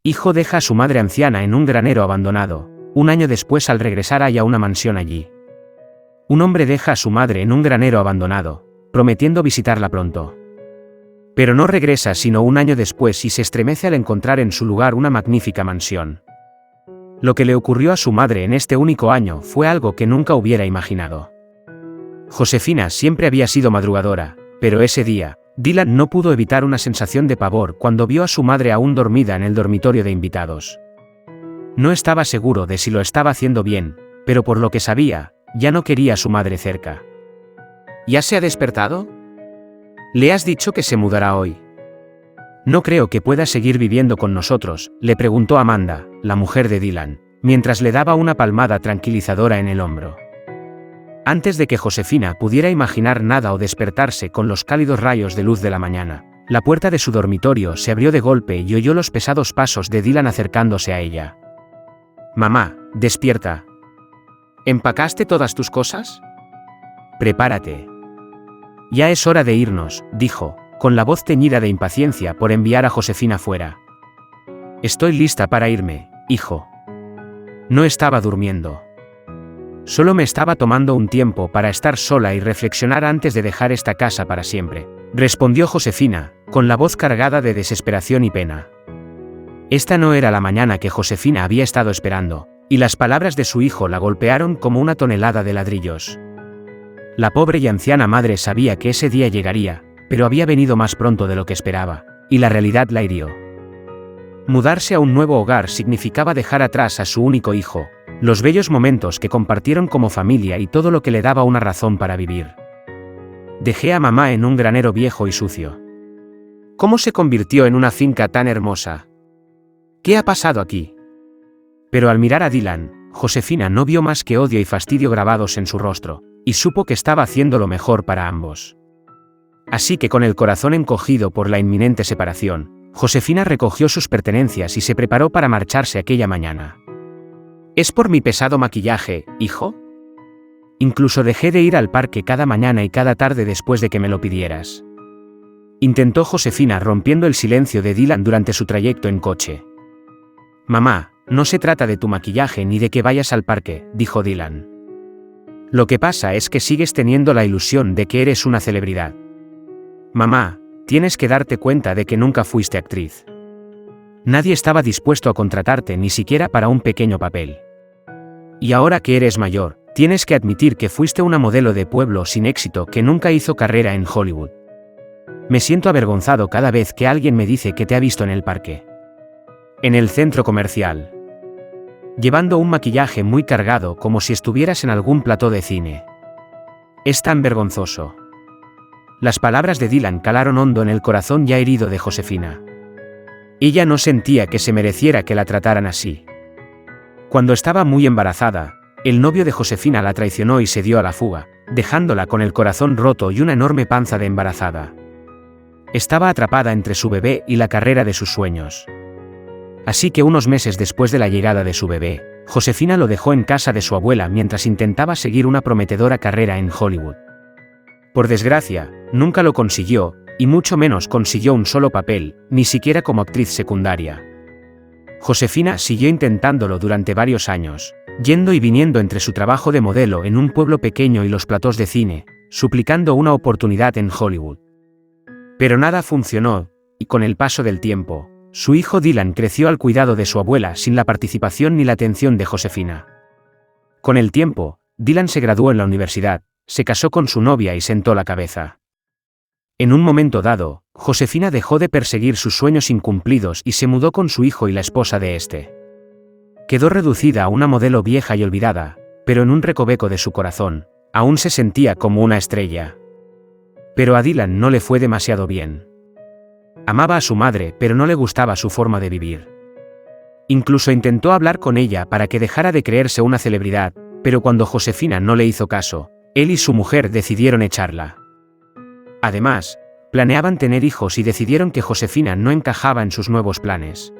Hijo deja a su madre anciana en un granero abandonado. Un año después, al regresar, halla una mansión allí. Un hombre deja a su madre en un granero abandonado, prometiendo visitarla pronto. Pero no regresa sino un año después y se estremece al encontrar en su lugar una magnífica mansión. Lo que le ocurrió a su madre en este único año fue algo que nunca hubiera imaginado. Josefina siempre había sido madrugadora, pero ese día, Dylan no pudo evitar una sensación de pavor cuando vio a su madre aún dormida en el dormitorio de invitados. No estaba seguro de si lo estaba haciendo bien, pero por lo que sabía, ya no quería a su madre cerca. ¿Ya se ha despertado? ¿Le has dicho que se mudará hoy? No creo que pueda seguir viviendo con nosotros, le preguntó Amanda, la mujer de Dylan, mientras le daba una palmada tranquilizadora en el hombro. Antes de que Josefina pudiera imaginar nada o despertarse con los cálidos rayos de luz de la mañana, la puerta de su dormitorio se abrió de golpe y oyó los pesados pasos de Dylan acercándose a ella. «Mamá, despierta. ¿Empacaste todas tus cosas? Prepárate. Ya es hora de irnos», dijo, con la voz teñida de impaciencia por enviar a Josefina fuera. «Estoy lista para irme, hijo». No estaba durmiendo. Solo me estaba tomando un tiempo para estar sola y reflexionar antes de dejar esta casa para siempre, respondió Josefina, con la voz cargada de desesperación y pena. Esta no era la mañana que Josefina había estado esperando, y las palabras de su hijo la golpearon como una tonelada de ladrillos. La pobre y anciana madre sabía que ese día llegaría, pero había venido más pronto de lo que esperaba, y la realidad la hirió. Mudarse a un nuevo hogar significaba dejar atrás a su único hijo, los bellos momentos que compartieron como familia y todo lo que le daba una razón para vivir. Dejé a mamá en un granero viejo y sucio. ¿Cómo se convirtió en una finca tan hermosa? ¿Qué ha pasado aquí? Pero al mirar a Dylan, Josefina no vio más que odio y fastidio grabados en su rostro, y supo que estaba haciendo lo mejor para ambos. Así que con el corazón encogido por la inminente separación, Josefina recogió sus pertenencias y se preparó para marcharse aquella mañana. ¿Es por mi pesado maquillaje, hijo? Incluso dejé de ir al parque cada mañana y cada tarde después de que me lo pidieras. Intentó Josefina rompiendo el silencio de Dylan durante su trayecto en coche. Mamá, no se trata de tu maquillaje ni de que vayas al parque, dijo Dylan. Lo que pasa es que sigues teniendo la ilusión de que eres una celebridad. Mamá, tienes que darte cuenta de que nunca fuiste actriz. Nadie estaba dispuesto a contratarte ni siquiera para un pequeño papel. Y ahora que eres mayor, tienes que admitir que fuiste una modelo de pueblo sin éxito que nunca hizo carrera en Hollywood. Me siento avergonzado cada vez que alguien me dice que te ha visto en el parque. En el centro comercial. Llevando un maquillaje muy cargado como si estuvieras en algún plató de cine. Es tan vergonzoso. Las palabras de Dylan calaron hondo en el corazón ya herido de Josefina. Ella no sentía que se mereciera que la trataran así. Cuando estaba muy embarazada, el novio de Josefina la traicionó y se dio a la fuga, dejándola con el corazón roto y una enorme panza de embarazada. Estaba atrapada entre su bebé y la carrera de sus sueños. Así que unos meses después de la llegada de su bebé, Josefina lo dejó en casa de su abuela mientras intentaba seguir una prometedora carrera en Hollywood. Por desgracia, nunca lo consiguió, y mucho menos consiguió un solo papel, ni siquiera como actriz secundaria. Josefina siguió intentándolo durante varios años, yendo y viniendo entre su trabajo de modelo en un pueblo pequeño y los platós de cine, suplicando una oportunidad en Hollywood. Pero nada funcionó, y con el paso del tiempo, su hijo Dylan creció al cuidado de su abuela sin la participación ni la atención de Josefina. Con el tiempo, Dylan se graduó en la universidad, se casó con su novia y sentó la cabeza. En un momento dado, Josefina dejó de perseguir sus sueños incumplidos y se mudó con su hijo y la esposa de este. Quedó reducida a una modelo vieja y olvidada, pero en un recoveco de su corazón, aún se sentía como una estrella. Pero a Dylan no le fue demasiado bien. Amaba a su madre, pero no le gustaba su forma de vivir. Incluso intentó hablar con ella para que dejara de creerse una celebridad, pero cuando Josefina no le hizo caso, él y su mujer decidieron echarla. Además, planeaban tener hijos y decidieron que Josefina no encajaba en sus nuevos planes.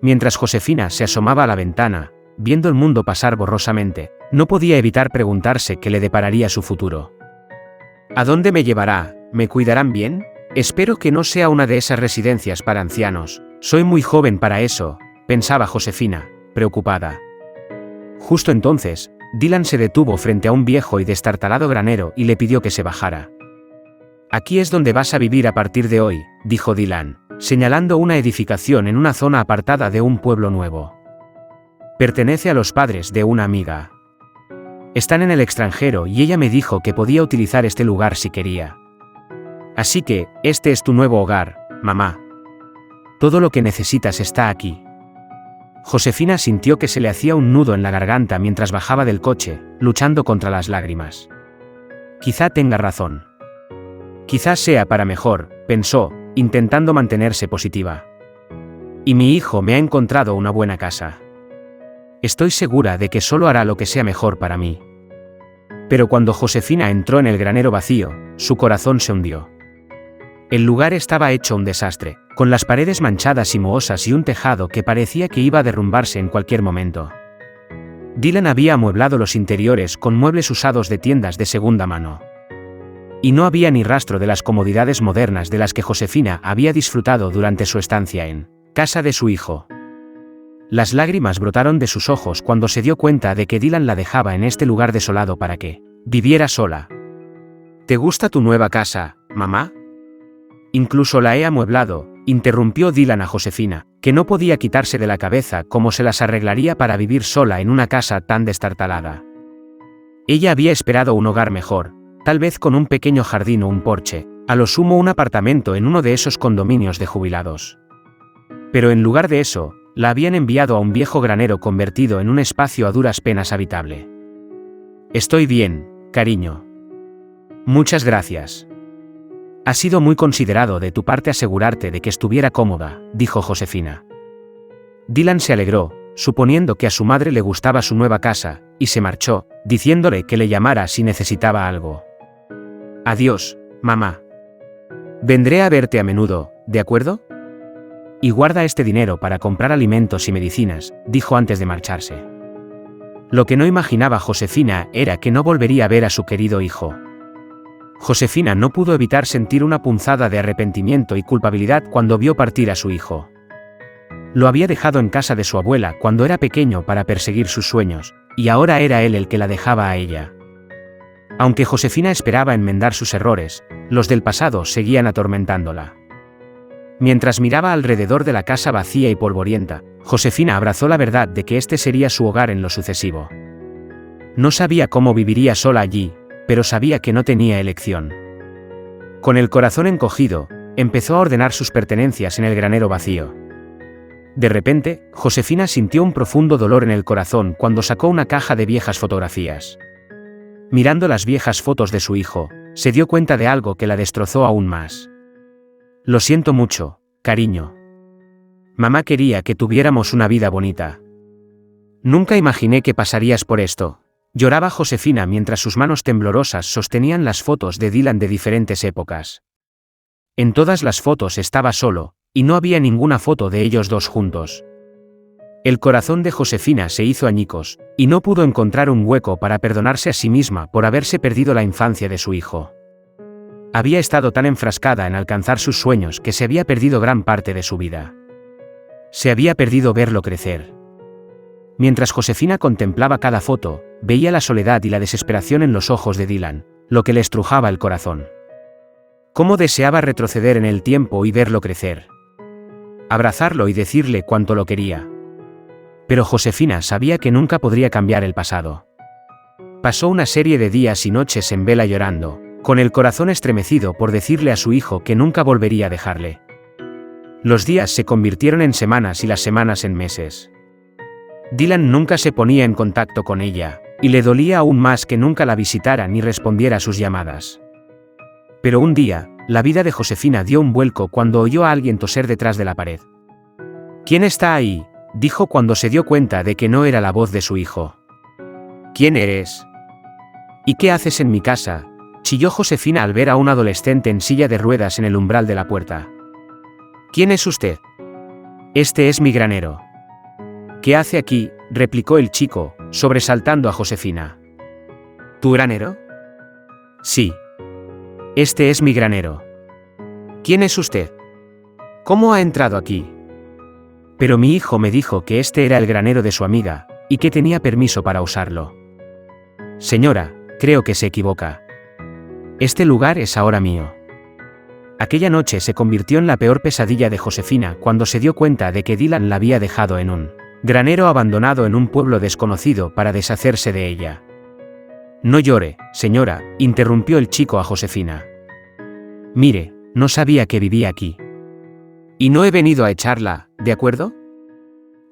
Mientras Josefina se asomaba a la ventana, viendo el mundo pasar borrosamente, no podía evitar preguntarse qué le depararía su futuro. ¿A dónde me llevará? ¿Me cuidarán bien? Espero que no sea una de esas residencias para ancianos, Soy muy joven para eso, pensaba Josefina, preocupada. Justo entonces, Dylan se detuvo frente a un viejo y destartalado granero y le pidió que se bajara. Aquí es donde vas a vivir a partir de hoy, dijo Dylan, señalando una edificación en una zona apartada de un pueblo nuevo. Pertenece a los padres de una amiga. Están en el extranjero y ella me dijo que podía utilizar este lugar si quería. Así que, este es tu nuevo hogar, mamá. Todo lo que necesitas está aquí. Josefina sintió que se le hacía un nudo en la garganta mientras bajaba del coche, luchando contra las lágrimas. Quizá tenga razón. Quizás sea para mejor, pensó, intentando mantenerse positiva. Y mi hijo me ha encontrado una buena casa. Estoy segura de que solo hará lo que sea mejor para mí. Pero cuando Josefina entró en el granero vacío, su corazón se hundió. El lugar estaba hecho un desastre, con las paredes manchadas y mohosas y un tejado que parecía que iba a derrumbarse en cualquier momento. Dylan había amueblado los interiores con muebles usados de tiendas de segunda mano. Y no había ni rastro de las comodidades modernas de las que Josefina había disfrutado durante su estancia en casa de su hijo. Las lágrimas brotaron de sus ojos cuando se dio cuenta de que Dylan la dejaba en este lugar desolado para que viviera sola. ¿Te gusta tu nueva casa, mamá? Incluso la he amueblado, interrumpió Dylan a Josefina, que no podía quitarse de la cabeza cómo se las arreglaría para vivir sola en una casa tan destartalada. Ella había esperado un hogar mejor, tal vez con un pequeño jardín o un porche, a lo sumo un apartamento en uno de esos condominios de jubilados. Pero en lugar de eso, la habían enviado a un viejo granero convertido en un espacio a duras penas habitable. Estoy bien, cariño. Muchas gracias. Ha sido muy considerado de tu parte asegurarte de que estuviera cómoda, dijo Josefina. Dylan se alegró, suponiendo que a su madre le gustaba su nueva casa, y se marchó, diciéndole que le llamara si necesitaba algo. Adiós, mamá. Vendré a verte a menudo, ¿de acuerdo? Y guarda este dinero para comprar alimentos y medicinas, dijo antes de marcharse. Lo que no imaginaba Josefina era que no volvería a ver a su querido hijo. Josefina no pudo evitar sentir una punzada de arrepentimiento y culpabilidad cuando vio partir a su hijo. Lo había dejado en casa de su abuela cuando era pequeño para perseguir sus sueños, y ahora era él el que la dejaba a ella. Aunque Josefina esperaba enmendar sus errores, los del pasado seguían atormentándola. Mientras miraba alrededor de la casa vacía y polvorienta, Josefina abrazó la verdad de que este sería su hogar en lo sucesivo. No sabía cómo viviría sola allí, pero sabía que no tenía elección. Con el corazón encogido, empezó a ordenar sus pertenencias en el granero vacío. De repente, Josefina sintió un profundo dolor en el corazón cuando sacó una caja de viejas fotografías. Mirando las viejas fotos de su hijo, se dio cuenta de algo que la destrozó aún más. Lo siento mucho, cariño. Mamá quería que tuviéramos una vida bonita. Nunca imaginé que pasarías por esto. Lloraba Josefina mientras sus manos temblorosas sostenían las fotos de Dylan de diferentes épocas. En todas las fotos estaba solo, y no había ninguna foto de ellos dos juntos. El corazón de Josefina se hizo añicos, y no pudo encontrar un hueco para perdonarse a sí misma por haberse perdido la infancia de su hijo. Había estado tan enfrascada en alcanzar sus sueños que se había perdido gran parte de su vida. Se había perdido verlo crecer. Mientras Josefina contemplaba cada foto, veía la soledad y la desesperación en los ojos de Dylan, lo que le estrujaba el corazón. Cómo deseaba retroceder en el tiempo y verlo crecer. Abrazarlo y decirle cuánto lo quería. Pero Josefina sabía que nunca podría cambiar el pasado. Pasó una serie de días y noches en vela llorando, con el corazón estremecido por decirle a su hijo que nunca volvería a dejarle. Los días se convirtieron en semanas y las semanas en meses. Dylan nunca se ponía en contacto con ella, y le dolía aún más que nunca la visitara ni respondiera a sus llamadas. Pero un día, la vida de Josefina dio un vuelco cuando oyó a alguien toser detrás de la pared. ¿Quién está ahí?, dijo cuando se dio cuenta de que no era la voz de su hijo. ¿Quién eres? ¿Y qué haces en mi casa?, chilló Josefina al ver a un adolescente en silla de ruedas en el umbral de la puerta. ¿Quién es usted? Este es mi granero. ¿Qué hace aquí?, replicó el chico, sobresaltando a Josefina. ¿Tu granero? Sí. Este es mi granero. ¿Quién es usted? ¿Cómo ha entrado aquí? Pero mi hijo me dijo que este era el granero de su amiga, y que tenía permiso para usarlo. Señora, creo que se equivoca. Este lugar es ahora mío. Aquella noche se convirtió en la peor pesadilla de Josefina cuando se dio cuenta de que Dylan la había dejado en un granero abandonado en un pueblo desconocido para deshacerse de ella. No llore, señora, interrumpió el chico a Josefina. Mire, no sabía que vivía aquí. Y no he venido a echarla, ¿de acuerdo?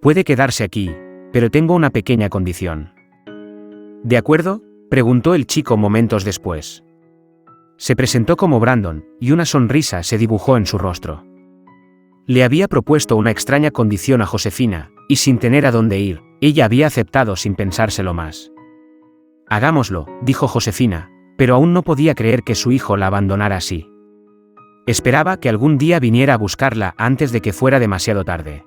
Puede quedarse aquí, pero tengo una pequeña condición. ¿De acuerdo?, preguntó el chico momentos después. Se presentó como Brandon, y una sonrisa se dibujó en su rostro. Le había propuesto una extraña condición a Josefina, y sin tener a dónde ir, ella había aceptado sin pensárselo más. Hagámoslo, dijo Josefina, pero aún no podía creer que su hijo la abandonara así. Esperaba que algún día viniera a buscarla antes de que fuera demasiado tarde.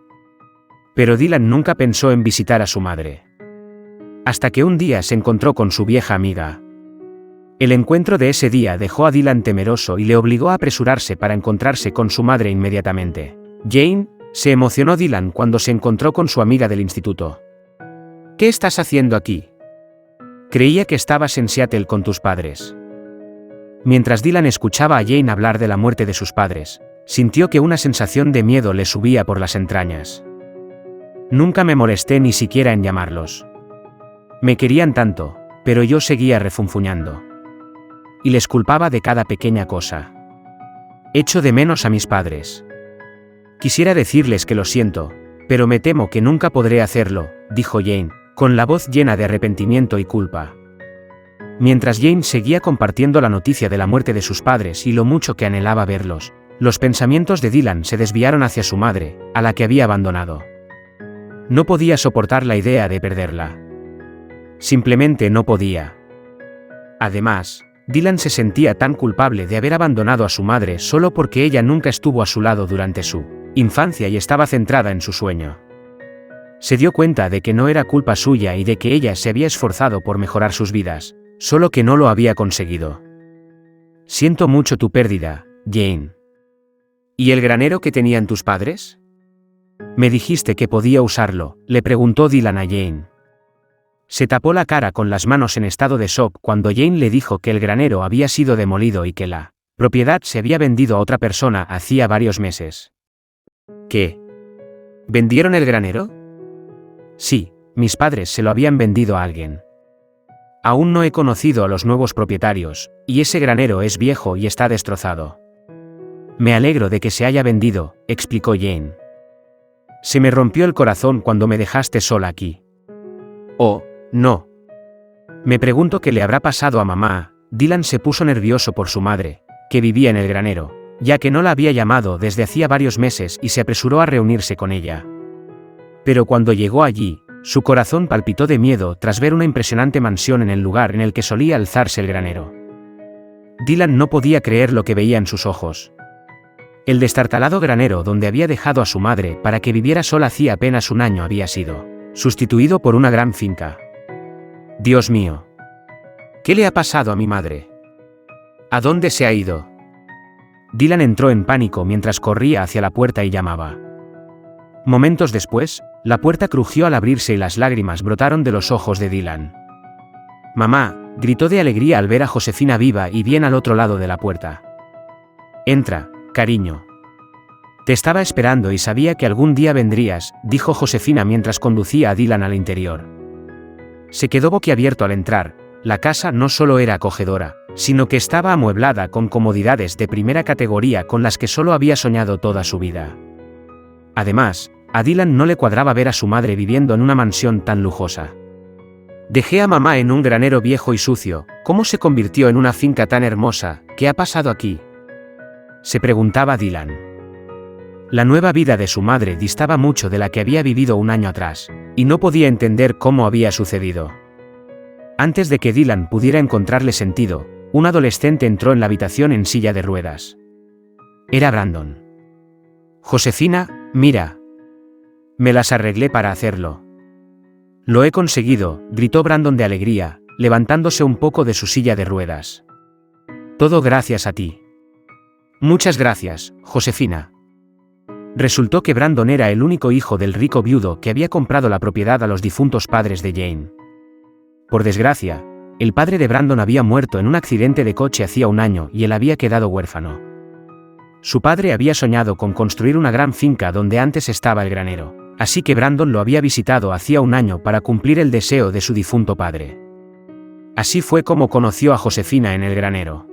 Pero Dylan nunca pensó en visitar a su madre. Hasta que un día se encontró con su vieja amiga. El encuentro de ese día dejó a Dylan temeroso y le obligó a apresurarse para encontrarse con su madre inmediatamente. Jane, se emocionó Dylan cuando se encontró con su amiga del instituto. ¿Qué estás haciendo aquí? Creía que estabas en Seattle con tus padres. Mientras Dylan escuchaba a Jane hablar de la muerte de sus padres, sintió que una sensación de miedo le subía por las entrañas. Nunca me molesté ni siquiera en llamarlos. Me querían tanto, pero yo seguía refunfuñando. Y les culpaba de cada pequeña cosa. Echo de menos a mis padres. Quisiera decirles que lo siento, pero me temo que nunca podré hacerlo, dijo Jane, con la voz llena de arrepentimiento y culpa. Mientras Jane seguía compartiendo la noticia de la muerte de sus padres y lo mucho que anhelaba verlos, los pensamientos de Dylan se desviaron hacia su madre, a la que había abandonado. No podía soportar la idea de perderla. Simplemente no podía. Además, Dylan se sentía tan culpable de haber abandonado a su madre solo porque ella nunca estuvo a su lado durante su infancia y estaba centrada en su sueño. Se dio cuenta de que no era culpa suya y de que ella se había esforzado por mejorar sus vidas, solo que no lo había conseguido. Siento mucho tu pérdida, Jane. ¿Y el granero que tenían tus padres? Me dijiste que podía usarlo, le preguntó Dylan a Jane. Se tapó la cara con las manos en estado de shock cuando Jane le dijo que el granero había sido demolido y que la propiedad se había vendido a otra persona hacía varios meses. ¿Qué? ¿Vendieron el granero? Sí, mis padres se lo habían vendido a alguien. Aún no he conocido a los nuevos propietarios, y ese granero es viejo y está destrozado. Me alegro de que se haya vendido, explicó Jane. Se me rompió el corazón cuando me dejaste sola aquí. Oh, no. Me pregunto qué le habrá pasado a mamá. Dylan se puso nervioso por su madre, que vivía en el granero, ya que no la había llamado desde hacía varios meses y se apresuró a reunirse con ella. Pero cuando llegó allí, su corazón palpitó de miedo tras ver una impresionante mansión en el lugar en el que solía alzarse el granero. Dylan no podía creer lo que veía en sus ojos. El destartalado granero donde había dejado a su madre para que viviera sola hacía apenas un año había sido sustituido por una gran finca. Dios mío. ¿Qué le ha pasado a mi madre? ¿A dónde se ha ido? Dylan entró en pánico mientras corría hacia la puerta y llamaba. Momentos después, la puerta crujió al abrirse y las lágrimas brotaron de los ojos de Dylan. Mamá, gritó de alegría al ver a Josefina viva y bien al otro lado de la puerta. Entra, cariño. Te estaba esperando y sabía que algún día vendrías, dijo Josefina mientras conducía a Dylan al interior. Se quedó boquiabierto al entrar. La casa no solo era acogedora, sino que estaba amueblada con comodidades de primera categoría con las que solo había soñado toda su vida. Además, a Dylan no le cuadraba ver a su madre viviendo en una mansión tan lujosa. Dejé a mamá en un granero viejo y sucio, ¿cómo se convirtió en una finca tan hermosa? ¿Qué ha pasado aquí?, se preguntaba Dylan. La nueva vida de su madre distaba mucho de la que había vivido un año atrás, y no podía entender cómo había sucedido. Antes de que Dylan pudiera encontrarle sentido, un adolescente entró en la habitación en silla de ruedas. Era Brandon. Josefina, mira. Me las arreglé para hacerlo. Lo he conseguido, gritó Brandon de alegría, levantándose un poco de su silla de ruedas. Todo gracias a ti. Muchas gracias, Josefina. Resultó que Brandon era el único hijo del rico viudo que había comprado la propiedad a los difuntos padres de Jane. Por desgracia, el padre de Brandon había muerto en un accidente de coche hacía un año y él había quedado huérfano. Su padre había soñado con construir una gran finca donde antes estaba el granero, así que Brandon lo había visitado hacía un año para cumplir el deseo de su difunto padre. Así fue como conoció a Josefina en el granero.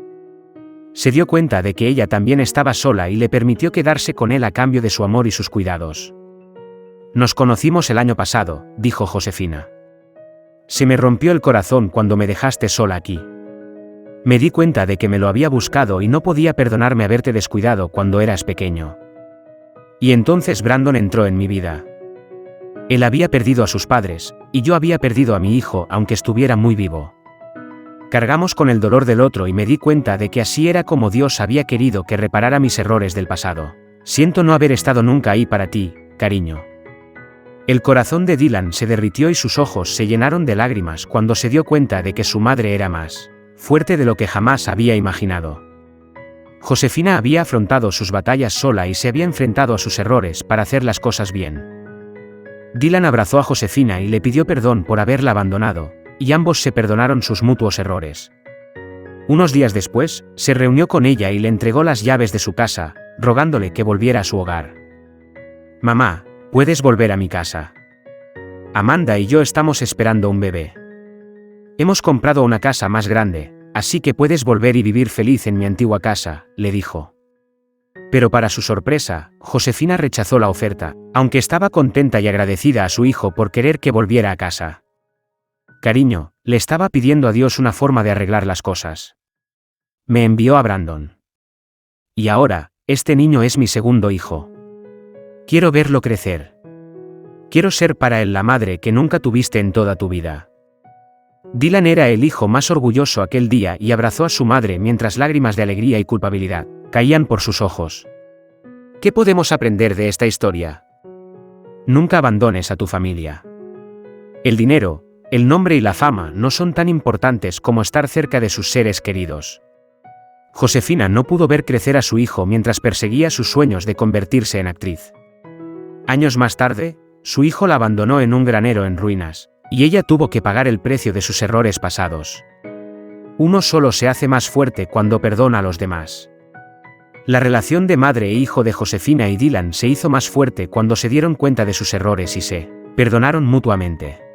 Se dio cuenta de que ella también estaba sola y le permitió quedarse con él a cambio de su amor y sus cuidados. Nos conocimos el año pasado, dijo Josefina. Se me rompió el corazón cuando me dejaste sola aquí. Me di cuenta de que me lo había buscado y no podía perdonarme haberte descuidado cuando eras pequeño. Y entonces Brandon entró en mi vida. Él había perdido a sus padres, y yo había perdido a mi hijo aunque estuviera muy vivo. Cargamos con el dolor del otro y me di cuenta de que así era como Dios había querido que reparara mis errores del pasado. Siento no haber estado nunca ahí para ti, cariño. El corazón de Dylan se derritió y sus ojos se llenaron de lágrimas cuando se dio cuenta de que su madre era más fuerte de lo que jamás había imaginado. Josefina había afrontado sus batallas sola y se había enfrentado a sus errores para hacer las cosas bien. Dylan abrazó a Josefina y le pidió perdón por haberla abandonado, y ambos se perdonaron sus mutuos errores. Unos días después, se reunió con ella y le entregó las llaves de su casa, rogándole que volviera a su hogar. Mamá, puedes volver a mi casa. Amanda y yo estamos esperando un bebé. Hemos comprado una casa más grande, así que puedes volver y vivir feliz en mi antigua casa, le dijo. Pero para su sorpresa, Josefina rechazó la oferta, aunque estaba contenta y agradecida a su hijo por querer que volviera a casa. Cariño, le estaba pidiendo a Dios una forma de arreglar las cosas. Me envió a Brandon. Y ahora, este niño es mi segundo hijo. Quiero verlo crecer. Quiero ser para él la madre que nunca tuviste en toda tu vida. Dylan era el hijo más orgulloso aquel día y abrazó a su madre mientras lágrimas de alegría y culpabilidad caían por sus ojos. ¿Qué podemos aprender de esta historia? Nunca abandones a tu familia. El dinero, el nombre y la fama no son tan importantes como estar cerca de sus seres queridos. Josefina no pudo ver crecer a su hijo mientras perseguía sus sueños de convertirse en actriz. Años más tarde, su hijo la abandonó en un granero en ruinas, y ella tuvo que pagar el precio de sus errores pasados. Uno solo se hace más fuerte cuando perdona a los demás. La relación de madre e hijo de Josefina y Dylan se hizo más fuerte cuando se dieron cuenta de sus errores y se perdonaron mutuamente.